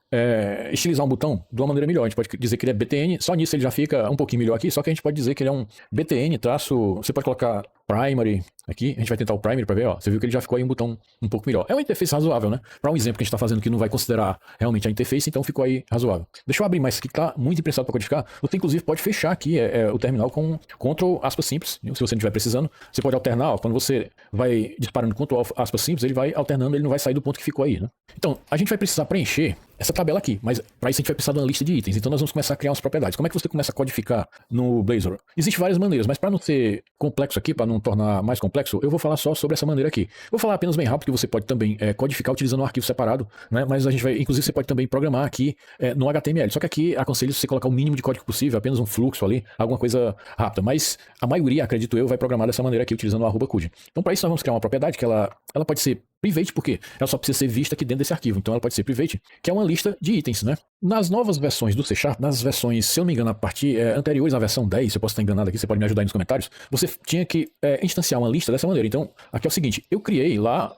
estilizar um botão de uma maneira melhor. A gente pode dizer que ele é BTN, só nisso ele já fica um pouquinho melhor aqui, só que a gente pode dizer que ele é um BTN traço, você pode colocar primary aqui, a gente vai tentar o primary para ver, ó, você viu que ele já ficou aí um botão um pouco melhor. É uma interface razoável, né? Para um exemplo que a gente está fazendo que não vai considerar realmente a interface, então ficou aí razoável. Deixa eu abrir mais isso aqui que tá muito imprensado para codificar. Você inclusive pode fechar aqui o terminal com Ctrl aspas simples, se você não estiver precisando. Você pode alternar, ó, quando você vai disparando Ctrl aspas simples, ele vai alternando, ele não vai sair do ponto que ficou aí, né? Então, a gente vai precisar preencher essa tabela aqui, mas para isso a gente vai precisar de uma lista de itens, então nós vamos começar a criar umas propriedades. Como é que você começa a codificar no Blazor? Existem várias maneiras, mas para não ser complexo aqui, para não tornar mais complexo, eu vou falar só sobre essa maneira aqui. Vou falar apenas bem rápido, que você pode também codificar utilizando um arquivo separado, né? Mas a gente vai, inclusive você pode também programar aqui no HTML, só que aqui aconselho você colocar o mínimo de código possível, apenas um fluxo ali, alguma coisa rápida, mas a maioria, acredito eu, vai programar dessa maneira aqui, utilizando o @code. Então para isso nós vamos criar uma propriedade que ela pode ser private, porque ela só precisa ser vista aqui dentro desse arquivo, então ela pode ser private, que é uma lista de itens, né? Nas novas versões do C#, nas versões, se eu não me engano, a partir anteriores à versão 10, se eu posso estar enganado aqui, você pode me ajudar aí nos comentários, você tinha que instanciar uma lista dessa maneira. Então, aqui é o seguinte, eu criei lá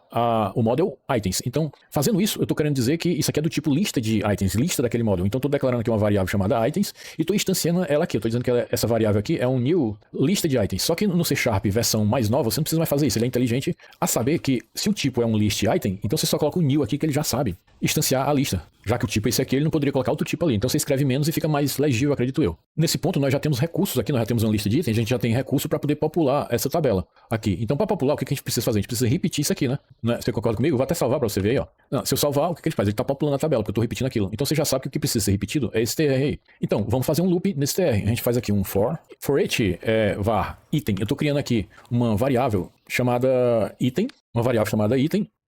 o model items, então, fazendo isso, eu estou querendo dizer que isso aqui é do tipo lista de itens, lista daquele model, então estou declarando aqui uma variável chamada items, e estou instanciando ela aqui, eu estou dizendo que essa variável aqui é um new lista de itens, só que no C# versão mais nova, você não precisa mais fazer isso, ele é inteligente a saber que se o tipo é um list item, então você só coloca o new aqui que ele já sabe instanciar a lista. Já que o tipo é esse aqui, ele não poderia colocar outro tipo ali. Então você escreve menos e fica mais legível, acredito eu. Nesse ponto nós já temos recursos aqui, nós já temos uma lista de itens, a gente já tem recurso para poder popular essa tabela aqui. Então para popular, o que a gente precisa fazer? A gente precisa repetir isso aqui, né? Você concorda comigo? Eu vou até salvar para você ver aí, ó. Não, se eu salvar, o que ele faz? Ele está populando a tabela, porque eu estou repetindo aquilo. Então você já sabe que o que precisa ser repetido é esse tr aí. Então, vamos fazer um loop nesse tr. A gente faz aqui um for each var item. Eu estou criando aqui uma variável chamada item,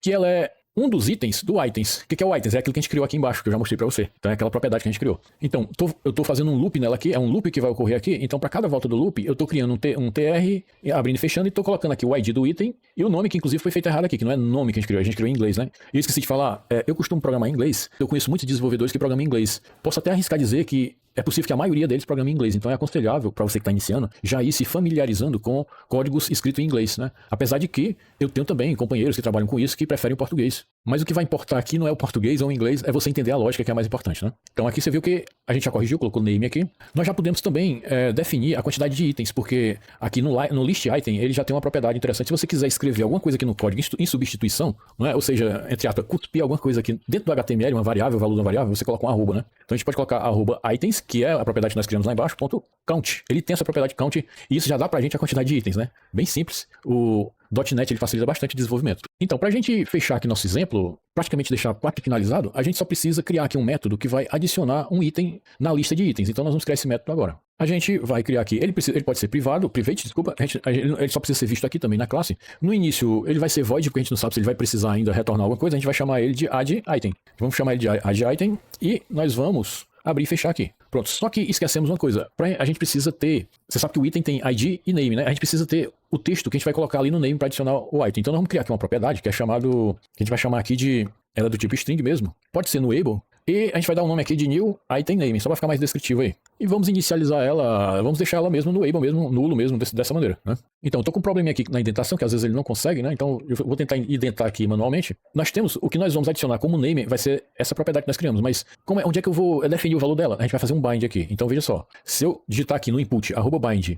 que ela é um dos itens do itens. O que é o items? É aquilo que a gente criou aqui embaixo, que eu já mostrei pra você. Então é aquela propriedade que a gente criou. Então, eu tô fazendo um loop nela aqui, é um loop que vai ocorrer aqui. Então, para cada volta do loop, eu tô criando um tr, abrindo e fechando, e tô colocando aqui o id do item e o nome, que inclusive foi feito errado aqui, que não é nome que a gente criou em inglês, né? E eu esqueci de falar, eu costumo programar em inglês, eu conheço muitos desenvolvedores que programam em inglês. Posso até arriscar dizer que é possível que a maioria deles programe em inglês, então é aconselhável para você que está iniciando já ir se familiarizando com códigos escritos em inglês, né? Apesar de que eu tenho também companheiros que trabalham com isso que preferem o português. Mas o que vai importar aqui não é o português ou o inglês, é você entender a lógica que é mais importante, né? Então aqui você viu que a gente já corrigiu, colocou name aqui. Nós já podemos também definir a quantidade de itens, porque aqui no list item ele já tem uma propriedade interessante. Se você quiser escrever alguma coisa aqui no código em substituição, não é? Ou seja, entre aspas, cuspir alguma coisa aqui dentro do HTML, uma variável, o valor da variável, você coloca um arroba, né? Então a gente pode colocar arroba items, que é a propriedade que nós criamos lá embaixo, ponto count. Ele tem essa propriedade count e isso já dá pra gente a quantidade de itens, né? Bem simples. O .NET ele facilita bastante o desenvolvimento. Então, para a gente fechar aqui nosso exemplo, praticamente deixar quase finalizado, a gente só precisa criar aqui um método que vai adicionar um item na lista de itens. Então, nós vamos criar esse método agora. A gente vai criar aqui, ele pode ser private, desculpa, ele só precisa ser visto aqui também na classe. No início, ele vai ser void, porque a gente não sabe se ele vai precisar ainda retornar alguma coisa, a gente vai chamar ele de add item. Vamos chamar ele de add item e nós vamos abrir e fechar aqui. Pronto, só que esquecemos uma coisa, a gente precisa ter, você sabe que o item tem ID e name, né? A gente precisa ter o texto que a gente vai colocar ali no name para adicionar o item. Então nós vamos criar aqui uma propriedade que é chamado, que a gente vai chamar aqui de, ela é do tipo string mesmo, pode ser no able, e a gente vai dar um nome aqui de new item name, só para ficar mais descritivo aí. E vamos inicializar ela, vamos deixar ela mesmo no able mesmo, nulo mesmo, dessa maneira, né? Então, eu tô com um probleminha aqui na indentação, que às vezes ele não consegue, né? Então, eu vou tentar indentar aqui manualmente. Nós temos, o que nós vamos adicionar como name vai ser essa propriedade que nós criamos, mas onde é que eu vou definir o valor dela? A gente vai fazer um bind aqui. Então, veja só, se eu digitar aqui no input, @bind,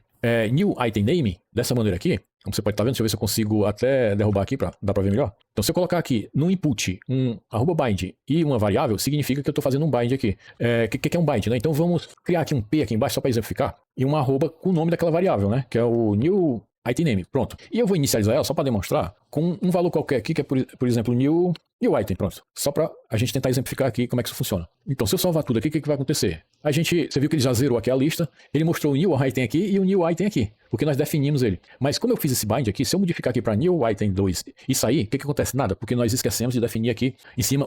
new item name, dessa maneira aqui, como você pode estar vendo, deixa eu ver se eu consigo até derrubar aqui, dá pra ver melhor. Então, se eu colocar aqui no input um @bind e uma variável, significa que eu estou fazendo um bind aqui. Que é um bind, né? Então, vamos criar aqui um P aqui embaixo, só para exemplificar, e um arroba com o nome daquela variável, né? Que é o new item name. Pronto. E eu vou inicializar ela só para demonstrar com um valor qualquer aqui, que é, por exemplo, new item. Pronto. Só para a gente tentar exemplificar aqui como é que isso funciona. Então, se eu salvar tudo aqui, o que vai acontecer? Você viu que ele já zerou aqui a lista, ele mostrou o new item aqui e o new item aqui, porque nós definimos ele. Mas como eu fiz esse bind aqui, se eu modificar aqui para new item 2 e sair, o que acontece? Nada, porque nós esquecemos de definir aqui em cima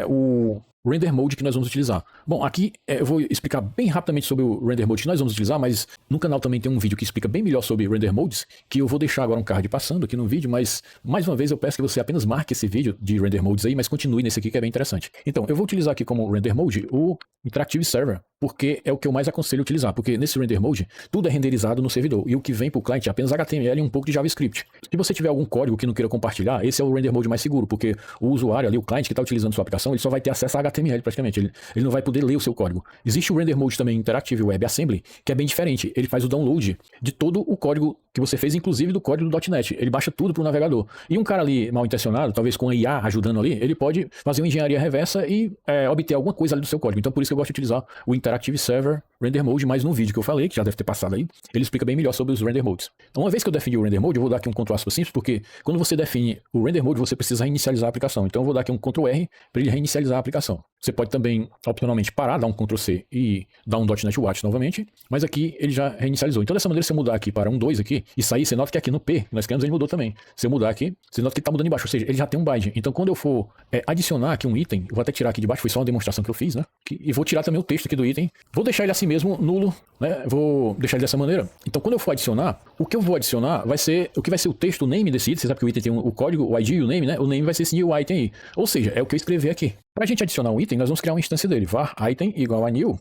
o render mode que nós vamos utilizar. Bom, aqui eu vou explicar bem rapidamente sobre o render mode que nós vamos utilizar, mas no canal também tem um vídeo que explica bem melhor sobre render modes, que eu vou deixar agora um card passando aqui no vídeo, mas mais uma vez eu peço que você apenas marque esse vídeo de render modes aí, mas continue nesse aqui que é bem interessante. Então, eu vou utilizar aqui como render mode o Interactive Server, porque é o que eu mais aconselho utilizar, porque nesse render mode tudo é renderizado no servidor e o que vem para o cliente é apenas HTML e um pouco de JavaScript. Se você tiver algum código que não queira compartilhar, esse é o render mode mais seguro, porque o usuário ali, o cliente que está utilizando sua aplicação, ele só vai ter acesso a HTML praticamente, ele não vai poder ler o seu código. Existe o render mode também Interactive Web Assembly, que é bem diferente, ele faz o download de todo o código que você fez, inclusive do código do .NET, ele baixa tudo para o navegador. E um cara ali mal intencionado, talvez com a IA ajudando ali, ele pode fazer uma engenharia reversa e obter alguma coisa ali do seu código. Então por isso que eu gosto de utilizar o Interactive Server Render Mode, mas no vídeo que eu falei, que já deve ter passado aí, ele explica bem melhor sobre os Render Modes. Então, uma vez que eu defini o Render Mode, eu vou dar aqui um Ctrl A simples, porque quando você define o Render Mode, você precisa reinicializar a aplicação. Então, eu vou dar aqui um Ctrl R para ele reinicializar a aplicação. Você pode também, opcionalmente, parar, dar um Ctrl C e dar um .NET Watch novamente, mas aqui ele já reinicializou. Então, dessa maneira, se eu mudar aqui para 2 aqui, e sair, você nota que aqui no P, que nós criamos, ele mudou também. Se eu mudar aqui, você nota que ele está mudando embaixo, ou seja, ele já tem um bind. Então, quando eu for adicionar aqui um item, eu vou até tirar aqui de baixo, foi só uma demonstração que eu fiz, né? E vou tirar também o texto aqui do item, vou deixar ele assim mesmo, nulo, né? Vou deixar ele dessa maneira. Então, quando eu for adicionar, o que eu vou adicionar vai ser, o que vai ser o texto, o name desse item, você sabe que o item tem o código, o ID e o name, né? O name vai ser esse new item aí. Ou seja, é o que eu escrevi aqui. Para a gente adicionar um item, nós vamos criar uma instância dele, var item igual a new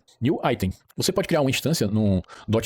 item. Você pode criar uma instância no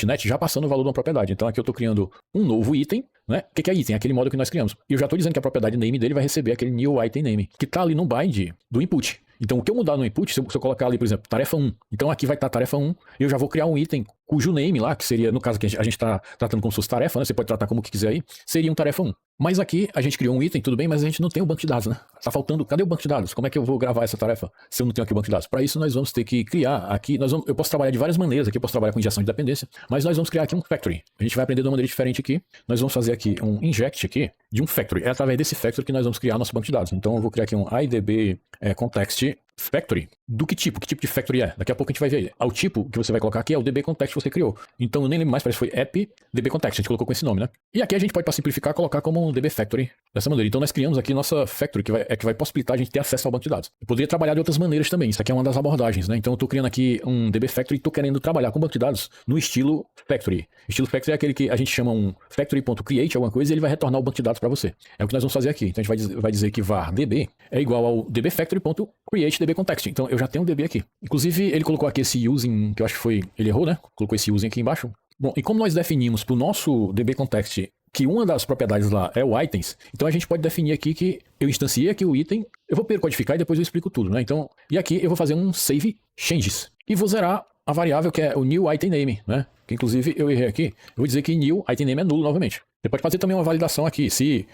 .NET já passando o valor de uma propriedade. Então aqui eu estou criando um novo item, né? O que é item? Aquele módulo que nós criamos. E eu já estou dizendo que a propriedade name dele vai receber aquele new item name, que está ali no bind do input. Então, o que eu mudar no input, se eu colocar ali, por exemplo, tarefa 1, então aqui vai estar tarefa 1, e eu já vou criar um item cujo name lá, que seria, no caso que a gente está tratando como se fosse tarefa, né? Você pode tratar como que quiser aí, seria um tarefa 1. Mas aqui a gente criou um item, tudo bem, mas a gente não tem o banco de dados, né? Tá faltando, cadê o banco de dados? Como é que eu vou gravar essa tarefa se eu não tenho aqui o banco de dados? Para isso nós vamos ter que criar aqui, eu posso trabalhar de várias maneiras aqui, eu posso trabalhar com injeção de dependência, mas nós vamos criar aqui um factory. A gente vai aprender de uma maneira diferente aqui, nós vamos fazer aqui um inject aqui de um factory. É através desse factory que nós vamos criar nosso banco de dados. Então eu vou criar aqui um IDB context factory. Do que tipo? Que tipo de factory é? Daqui a pouco a gente vai ver. O tipo que você vai colocar aqui é o DB context que você criou. Então eu nem lembro mais, parece que foi app DB context, a gente colocou com esse nome, né? E aqui a gente pode, para simplificar, colocar como um DB factory dessa maneira. Então nós criamos aqui nossa factory, que vai possibilitar a gente ter acesso ao banco de dados. Eu poderia trabalhar de outras maneiras também, isso aqui é uma das abordagens, né? Então eu estou criando aqui um DB factory e estou querendo trabalhar com banco de dados no estilo factory. Estilo factory é aquele que a gente chama um factory.create alguma coisa e ele vai retornar o banco de dados para você. É o que nós vamos fazer aqui. Então a gente vai dizer que var db é igual ao dbfactory.create dbcontext. Então eu já tenho um db aqui. Inclusive ele colocou aqui esse using, que eu acho que foi, ele errou, né? Colocou esse using aqui embaixo. Bom, e como nós definimos para o nosso dbcontext que uma das propriedades lá é o items, então a gente pode definir aqui que eu instanciei aqui o item, Eu vou codificar e depois eu explico tudo, né? Então, e aqui eu vou fazer um save changes e vou zerar a variável que é o new item name, né? Que inclusive eu errei aqui. Eu vou dizer que new item name é nulo novamente. Você pode fazer também uma validação aqui. Se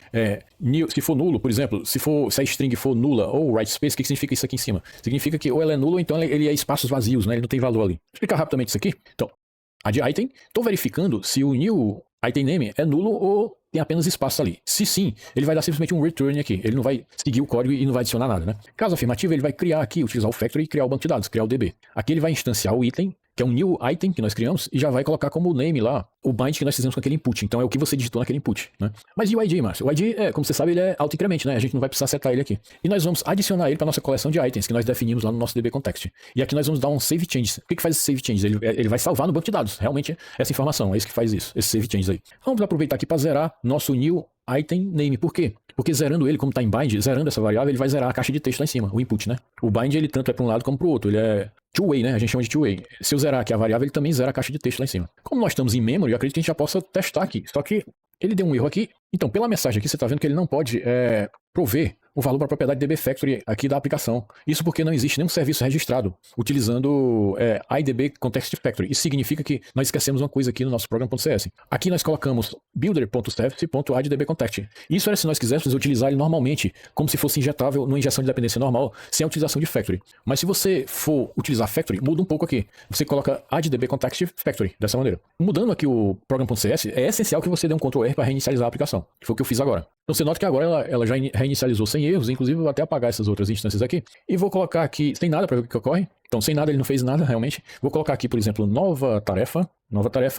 for nulo, por exemplo, se a string for nula ou white space, o que significa isso aqui em cima? Significa que ou ela é nula ou então ele é espaços vazios, né? Ele não tem valor ali. Vou explicar rapidamente isso aqui. Então, add item, estou verificando se o new item name é nulo ou tem apenas espaço ali. Se sim, ele vai dar simplesmente um return aqui. Ele não vai seguir o código e não vai adicionar nada, né? Caso afirmativo, ele vai criar aqui, utilizar o factory e criar o banco de dados, criar o DB. Aqui ele vai instanciar o item, que é um new item que nós criamos, e já vai colocar como name lá o bind que nós fizemos com aquele input. Então é o que você digitou naquele input, né? Mas e o ID, Márcio? O ID, como você sabe, ele é auto-increment, né? A gente não vai precisar setar ele aqui. E nós vamos adicionar ele para nossa coleção de itens que nós definimos lá no nosso DB context. E aqui nós vamos dar um save changes. O que faz esse save changes? Ele vai salvar no banco de dados, realmente, essa informação. É isso que faz isso, esse save changes aí. Vamos aproveitar aqui para zerar nosso new item name. Por quê? Porque zerando ele, como está em bind, zerando essa variável, ele vai zerar a caixa de texto lá em cima, o input, né? O bind, ele tanto é para um lado como para o outro. Ele é two-way, né? A gente chama de two-way. Se eu zerar aqui a variável, ele também zera a caixa de texto lá em cima. Como nós estamos em memory, eu acredito que a gente já possa testar aqui. Só que ele deu um erro aqui. Então, pela mensagem aqui, você está vendo que ele não pode prover o valor para a propriedade DB Factory aqui da aplicação. Isso porque não existe nenhum serviço registrado utilizando IDB Context Factory. Isso significa que nós esquecemos uma coisa aqui no nosso program.cs. Aqui nós colocamos builder.service.addDBContext. Isso era se nós quiséssemos utilizar ele normalmente, como se fosse injetável numa injeção de dependência normal, sem a utilização de Factory. Mas se você for utilizar Factory, muda um pouco aqui. Você coloca addDBContext Factory, dessa maneira. Mudando aqui o program.cs, é essencial que você dê um Ctrl R para reinicializar a aplicação, que foi o que eu fiz agora. Então você nota que agora ela já reinicializou sem erros, inclusive eu vou até apagar essas outras instâncias aqui. E vou colocar aqui, sem nada, para ver o que ocorre. Então sem nada, ele não fez nada realmente. Vou colocar aqui, por exemplo, nova tarefa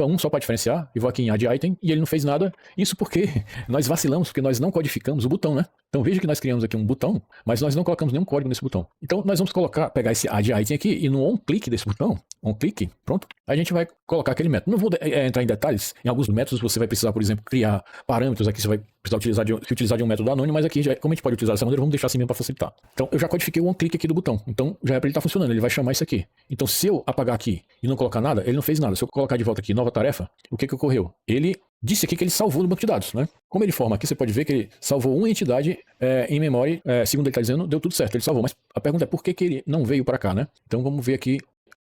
1 só para diferenciar, e vou aqui em add item, e ele não fez nada. Isso porque nós vacilamos, porque nós não codificamos o botão, né? Então veja que nós criamos aqui um botão, mas nós não colocamos nenhum código nesse botão. Então nós vamos pegar esse add item aqui, e no on-click desse botão, on-click, pronto, a gente vai colocar aquele método. Não vou entrar em detalhes, em alguns métodos você vai precisar, por exemplo, criar parâmetros, aqui você vai precisar utilizar de um método anônimo, mas aqui, como a gente pode utilizar dessa maneira, vamos deixar assim mesmo para facilitar. Então eu já codifiquei o on-click aqui do botão, então já é para ele estar funcionando, ele vai chamar isso aqui. Então se eu apagar aqui e não colocar nada, ele não fez nada. Se eu colocar de volta aqui, nova tarefa, o que ocorreu? Ele disse aqui que ele salvou no banco de dados, né? Como ele forma aqui, você pode ver que ele salvou uma entidade em memory, segundo ele está dizendo, deu tudo certo, ele salvou. Mas a pergunta é por que ele não veio para cá, né? Então vamos ver aqui.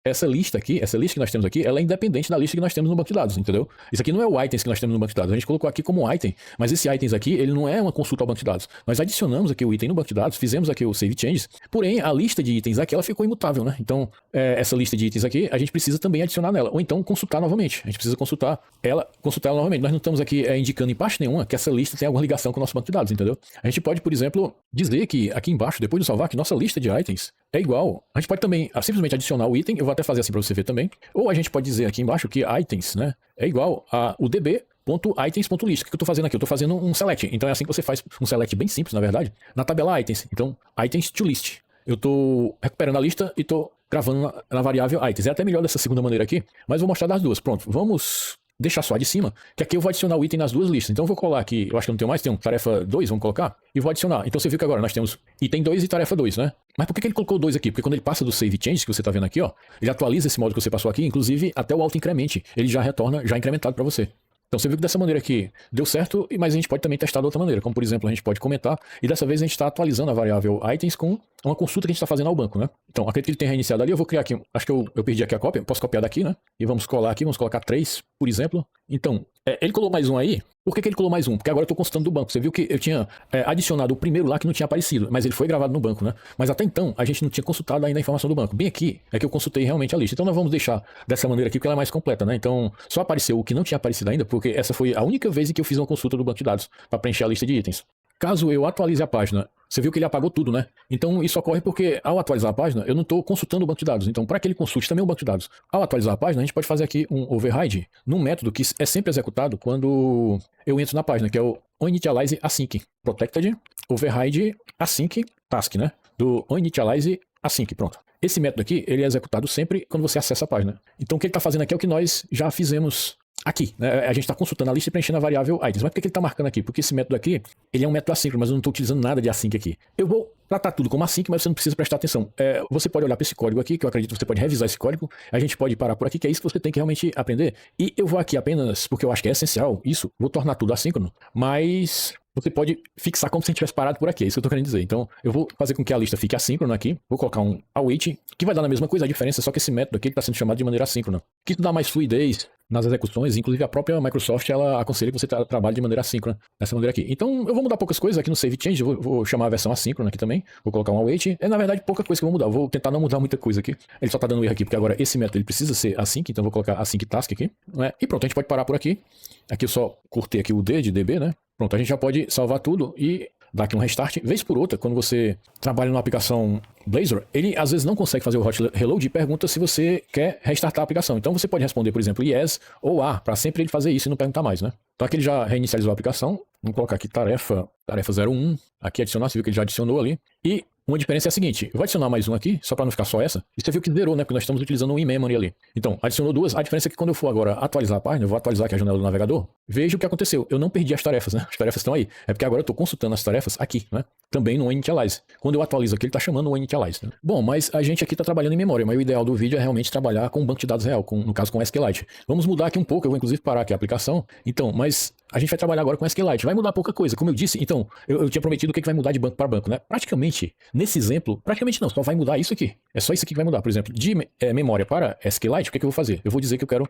Essa lista que nós temos aqui, ela é independente da lista que nós temos no banco de dados, entendeu? Isso aqui não é o items que nós temos no banco de dados. A gente colocou aqui como item, mas esse items aqui, ele não é uma consulta ao banco de dados. Nós adicionamos aqui o item no banco de dados, fizemos aqui o save changes, porém a lista de itens aqui, ela ficou imutável, né? Então, essa lista de itens aqui, a gente precisa também adicionar nela, ou então consultar novamente. A gente precisa consultar ela novamente. Nós não estamos aqui indicando em parte nenhuma que essa lista tem alguma ligação com o nosso banco de dados, entendeu? A gente pode, por exemplo, dizer que aqui embaixo, depois de salvar, que nossa lista de itens é igual. A gente pode também simplesmente adicionar o item, eu vou até fazer assim para você ver também. Ou a gente pode dizer aqui embaixo que items, né, é igual a o db.items.list. O que eu estou fazendo aqui? Eu estou fazendo um select. Então é assim que você faz um select bem simples, na verdade, na tabela items. Então, items to list. Eu estou recuperando a lista e estou gravando na variável items. É até melhor dessa segunda maneira aqui, mas vou mostrar das duas. Pronto, vamos deixar só de cima, que aqui eu vou adicionar o item nas duas listas. Então eu vou colar aqui, eu acho que eu não tenho mais, tem um tarefa 2, vamos colocar, e vou adicionar. Então você viu que agora nós temos item 2 e tarefa 2, né? Mas por que ele colocou 2 aqui? Porque quando ele passa do save change, que você está vendo aqui, ó, ele atualiza esse modo que você passou aqui, inclusive até o auto-increment, ele já retorna já incrementado para você. Então você viu que dessa maneira aqui deu certo, mas a gente pode também testar de outra maneira, como por exemplo a gente pode comentar, e dessa vez a gente está atualizando a variável items com uma consulta que a gente está fazendo ao banco, né? Então acredito que ele tenha reiniciado ali, eu vou criar aqui, acho que eu perdi aqui a cópia, posso copiar daqui, né? E vamos colar aqui, vamos colocar 3, por exemplo. Então, ele colou mais um aí. Por que ele colou mais um? Porque agora eu estou consultando do banco. Você viu que eu tinha adicionado o primeiro lá que não tinha aparecido, mas ele foi gravado no banco, né? Mas até então, a gente não tinha consultado ainda a informação do banco. Bem aqui é que eu consultei realmente a lista. Então nós vamos deixar dessa maneira aqui, porque ela é mais completa, né? Então, só apareceu o que não tinha aparecido ainda, porque essa foi a única vez em que eu fiz uma consulta do banco de dados para preencher a lista de itens. Caso eu atualize a página, você viu que ele apagou tudo, né? Então isso ocorre porque ao atualizar a página, eu não estou consultando o banco de dados. Então para que ele consulte também o banco de dados. Ao atualizar a página, a gente pode fazer aqui um override num método que é sempre executado quando eu entro na página, que é o onInitialize async. Protected override async task, né? Do onInitialize async, pronto. Esse método aqui, ele é executado sempre quando você acessa a página. Então o que ele está fazendo aqui é o que nós já fizemos aqui, né? A gente está consultando a lista e preenchendo a variável items. Mas por que ele está marcando aqui? Porque esse método aqui, ele é um método assíncrono, mas eu não estou utilizando nada de async aqui. Eu vou tratar tudo como async, mas você não precisa prestar atenção. Você pode olhar para esse código aqui, que eu acredito que você pode revisar esse código. A gente pode parar por aqui, que é isso que você tem que realmente aprender. E eu vou aqui apenas, porque eu acho que é essencial isso, vou tornar tudo assíncrono, mas você pode fixar como se a gente tivesse parado por aqui, é isso que eu tô querendo dizer. Então, eu vou fazer com que a lista fique assíncrona aqui, vou colocar um await, que vai dar a mesma coisa, a diferença é só que esse método aqui está sendo chamado de maneira assíncrona, que isso dá mais fluidez nas execuções, inclusive a própria Microsoft, ela aconselha que você trabalhe de maneira assíncrona, dessa maneira aqui. Então, eu vou mudar poucas coisas aqui no Save Change, vou chamar a versão assíncrona aqui também, vou colocar um await, é na verdade pouca coisa que eu vou mudar, eu vou tentar não mudar muita coisa aqui, ele só tá dando erro aqui, porque agora esse método ele precisa ser async, então eu vou colocar async task aqui, não é? E pronto, a gente pode parar por aqui, aqui eu só cortei aqui o D de DB, né? Pronto, a gente já pode salvar tudo e dar aqui um restart. Vez por outra, quando você trabalha numa aplicação Blazor, ele às vezes não consegue fazer o hot reload e pergunta se você quer restartar a aplicação. Então você pode responder, por exemplo, yes ou A, para sempre ele fazer isso e não perguntar mais, né? Então aqui ele já reinicializou a aplicação. Vamos colocar aqui tarefa 01, aqui adicionar, você viu que ele já adicionou ali. E uma diferença é a seguinte, eu vou adicionar mais um aqui, só para não ficar só essa. E você viu que zerou, né? Porque nós estamos utilizando um in-memory ali. Então, adicionou duas. A diferença é que quando eu for agora atualizar a página, eu vou atualizar aqui a janela do navegador, veja o que aconteceu. Eu não perdi as tarefas, né? As tarefas estão aí. É porque agora eu estou consultando as tarefas aqui, né? Também no initialize. Quando eu atualizo aqui, ele está chamando o initialize. Né? Bom, mas a gente aqui está trabalhando em memória, mas o ideal do vídeo é realmente trabalhar com um banco de dados real, no caso com SQLite. Vamos mudar aqui um pouco, eu vou inclusive parar aqui a aplicação. Então, mas a gente vai trabalhar agora com SQLite. Vai mudar pouca coisa. Como eu disse, então, eu tinha prometido o que vai mudar de banco para banco, né? Praticamente, nesse exemplo, praticamente não, só vai mudar isso aqui. É só isso aqui que vai mudar. Por exemplo, de memória para SQLite, o que eu vou fazer? Eu vou dizer que eu quero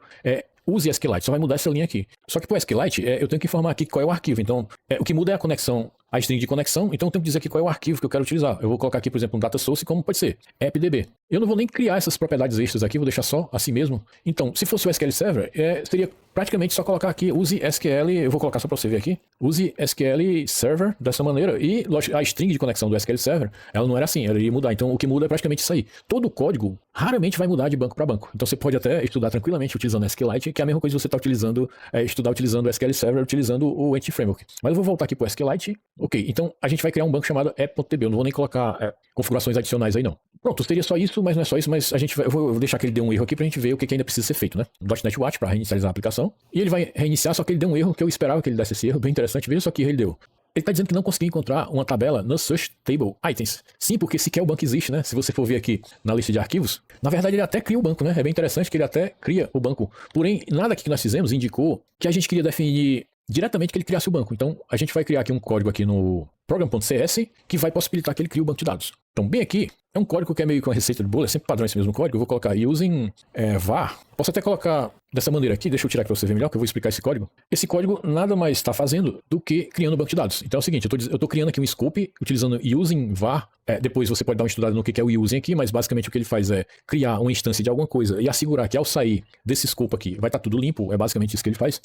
use SQLite, só vai mudar essa linha aqui. Só que para o SQLite, eu tenho que informar aqui qual é o arquivo. Então, o que muda é a conexão, a string de conexão, então eu tenho que dizer aqui qual é o arquivo que eu quero utilizar. Eu vou colocar aqui, por exemplo, um data source, como pode ser appdb. Eu não vou nem criar essas propriedades extras aqui, vou deixar só assim mesmo. Então, se fosse o SQL Server, seria praticamente só colocar aqui, use SQL, eu vou colocar só para você ver aqui, use SQL Server dessa maneira, e a string de conexão do SQL Server, ela não era assim, ela ia mudar, então o que muda é praticamente isso aí. Todo o código raramente vai mudar de banco para banco, então você pode até estudar tranquilamente utilizando SQLite, que é a mesma coisa que você está utilizando, estudar utilizando o SQL Server, utilizando o Entity Framework. Mas eu vou voltar aqui para o SQLite, ok, então a gente vai criar um banco chamado app.db, eu não vou nem colocar configurações adicionais aí não. Pronto, seria só isso, mas não é só isso, mas eu vou deixar que ele dê um erro aqui pra gente ver o que ainda precisa ser feito, né? .NET Watch para reinicializar a aplicação. E ele vai reiniciar, só que ele deu um erro que eu esperava que ele desse esse erro, bem interessante, veja só que erro ele deu. Ele está dizendo que não conseguiu encontrar uma tabela no Search Table Items. Sim, porque sequer o banco existe, né? Se você for ver aqui na lista de arquivos, na verdade ele até cria o banco, né? É bem interessante que ele até cria o banco. Porém, nada aqui que nós fizemos indicou que a gente queria definir diretamente que ele criasse o banco. Então, a gente vai criar aqui um código aqui no program.cs que vai possibilitar que ele crie o banco de dados. Então, bem aqui, é um código que é meio que uma receita de bolo, é sempre padrão esse mesmo código. Eu vou colocar using var. Posso até colocar dessa maneira aqui, deixa eu tirar aqui para você ver melhor, que eu vou explicar esse código. Esse código nada mais está fazendo do que criando um banco de dados. Então é o seguinte, eu estou criando aqui um scope utilizando using var. Depois você pode dar uma estudada no que é o using aqui, mas basicamente o que ele faz é criar uma instância de alguma coisa e assegurar que ao sair desse scope aqui vai estar tudo limpo, é basicamente isso que ele faz.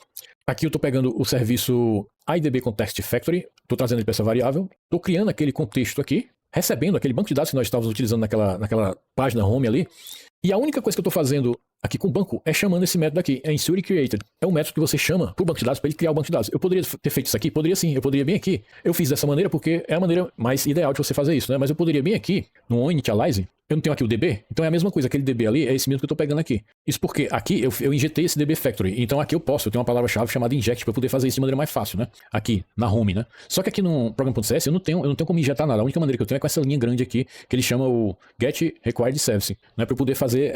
Aqui eu estou pegando o serviço IDB Context Factory, estou trazendo ele para essa variável, estou criando aquele contexto aqui, recebendo aquele banco de dados que nós estávamos utilizando naquela página home ali, e a única coisa que eu estou fazendo aqui com o banco é chamando esse método aqui, é inSuriCreated. É um método que você chama para o banco de dados para ele criar o banco de dados. Eu poderia ter feito isso aqui? Poderia sim, eu poderia bem aqui. Eu fiz dessa maneira porque é a maneira mais ideal de você fazer isso, né? Mas eu poderia bem aqui, no onInitialize, eu não tenho aqui o DB, então é a mesma coisa, aquele DB ali é esse mesmo que eu estou pegando aqui. Isso porque aqui eu injetei esse DB Factory, então aqui eu tenho uma palavra-chave chamada inject para poder fazer isso de maneira mais fácil, né? Aqui, na home, né? Só que aqui no program.cs eu não tenho como injetar nada, a única maneira que eu tenho é com essa linha grande aqui, que ele chama o get required service, né? Para eu poder fazer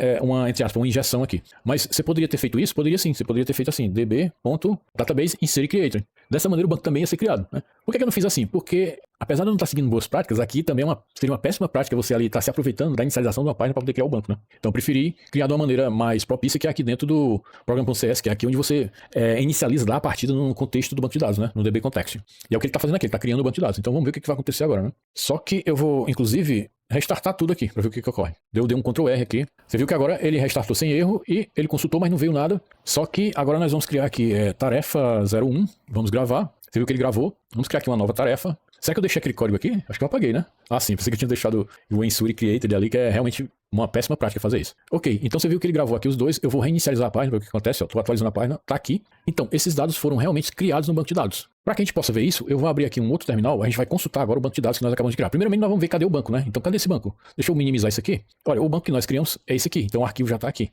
entre aspas, uma injeção aqui. Mas você poderia ter feito isso? Poderia sim, você poderia ter feito assim, db.database inSuriCreated. Dessa maneira o banco também ia ser criado, né? Por que eu não fiz assim? Porque, apesar de eu não estar seguindo boas práticas, aqui também seria uma péssima prática você ali estar se aproveitando da inicialização de uma página para poder criar o banco, né? Então eu preferi criar de uma maneira mais propícia, que é aqui dentro do program.cs, que é aqui onde você inicializa lá a partida no contexto do banco de dados, né? No DB Context. E é o que ele está fazendo aqui, ele está criando o banco de dados. Então vamos ver o que vai acontecer agora, né? Só que eu vou, inclusive, restartar tudo aqui para ver o que ocorre. Eu dei um Ctrl R aqui. Você viu que agora ele restartou sem erro e ele consultou, mas não veio nada. Só que agora nós vamos criar aqui tarefa 01. Vamos gravar. Você viu que ele gravou. Vamos criar aqui uma nova tarefa. Será que eu deixei aquele código aqui? Acho que eu apaguei, né? Ah, sim. Pensei que eu tinha deixado o inSuriCreated ali, que é realmente uma péssima prática fazer isso. Ok, então você viu que ele gravou aqui os dois. Eu vou reinicializar a página, ver o que acontece. Estou atualizando a página, tá aqui. Então, esses dados foram realmente criados no banco de dados. Para que a gente possa ver isso, eu vou abrir aqui um outro terminal. A gente vai consultar agora o banco de dados que nós acabamos de criar. Primeiramente, nós vamos ver cadê o banco, né? Então, cadê esse banco? Deixa eu minimizar isso aqui. Olha, o banco que nós criamos é esse aqui. Então, o arquivo já está aqui.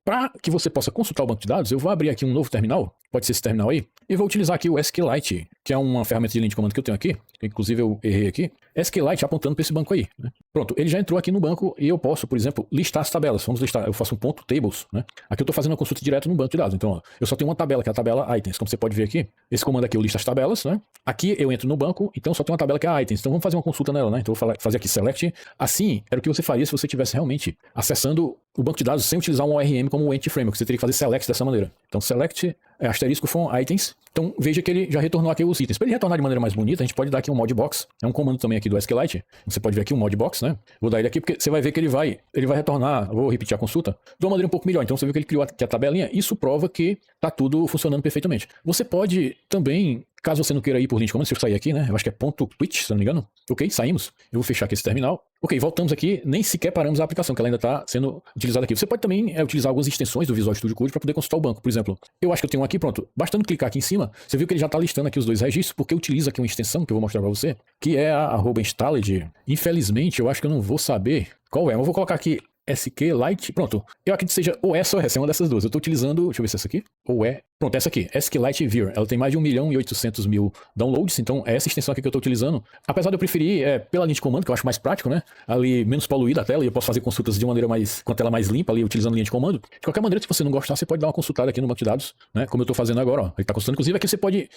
Para que você possa consultar o banco de dados, eu vou abrir aqui um novo terminal, pode ser esse terminal aí, e vou utilizar aqui o SQLite, que é uma ferramenta de linha de comando que eu tenho aqui, que inclusive eu errei aqui. SQLite apontando para esse banco aí, né? Pronto, ele já entrou aqui no banco e eu posso, por exemplo, listar as tabelas. Vamos listar, eu faço um ponto tables, né? Aqui eu estou fazendo uma consulta direto no banco de dados. Então, ó, eu só tenho uma tabela, que é a tabela items. Como você pode ver aqui, esse comando aqui eu listo as tabelas, né? Aqui eu entro no banco, então só tem uma tabela que é a items. Então vamos fazer uma consulta nela, né? Então eu vou fazer aqui select. Assim, era o que você faria se você estivesse realmente acessando o banco de dados sem utilizar um ORM como o Entity Framework. Você teria que fazer select dessa maneira. Então select asterisco from items. Então veja que ele já retornou aqui os itens. Para ele retornar de maneira mais bonita, a gente pode dar aqui um modbox. É um comando também aqui do SQLite. Você pode ver aqui um modbox, né? Vou dar ele aqui porque você vai ver que ele vai retornar. Vou repetir a consulta de uma maneira um pouco melhor. Então você viu que ele criou aqui a tabelinha. Isso prova que tá tudo funcionando perfeitamente. Você pode também, caso você não queira ir por linha de comando, se eu sair aqui, né? Eu acho que é ponto .twitch, se não me engano. Ok, saímos. Eu vou fechar aqui esse terminal. Ok, voltamos aqui. Nem sequer paramos a aplicação, que ela ainda está sendo utilizada aqui. Você pode também utilizar algumas extensões do Visual Studio Code para poder consultar o banco. Por exemplo, eu acho que eu tenho um aqui, pronto. Bastando clicar aqui em cima, você viu que ele já está listando aqui os dois registros, porque utiliza aqui uma extensão que eu vou mostrar para você, que é a @installed. Infelizmente, eu acho que eu não vou saber qual é. Mas eu vou colocar aqui SQLite, pronto. Eu acredito que seja ou essa ou essa, é uma dessas duas. Eu estou utilizando, deixa eu ver se é essa aqui, ou é, pronto, essa aqui, SQLite Vir. Ela tem mais de 1.800.000 downloads, então é essa extensão aqui que eu estou utilizando. Apesar de eu preferir pela linha de comando, que eu acho mais prático, né? Ali menos poluída a tela e eu posso fazer consultas de maneira mais, com a tela mais limpa ali, utilizando linha de comando. De qualquer maneira, se você não gostar, você pode dar uma consultada aqui no banco de dados, né? Como eu estou fazendo agora, ó. Ele está consultando, inclusive aqui você pode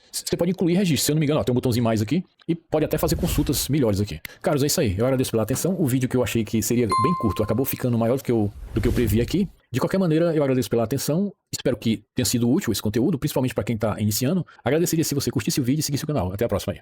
incluir registro, se eu não me engano, ó, tem um botãozinho mais aqui e pode até fazer consultas melhores aqui. Caros, é isso aí. Eu agradeço pela atenção. O vídeo que eu achei que seria bem curto acabou ficando maior do que eu previ aqui. De qualquer maneira, eu agradeço pela atenção. Espero que tenha sido útil esse conteúdo, principalmente para quem está iniciando. Agradeceria se você curtisse o vídeo e seguisse o canal. Até a próxima aí.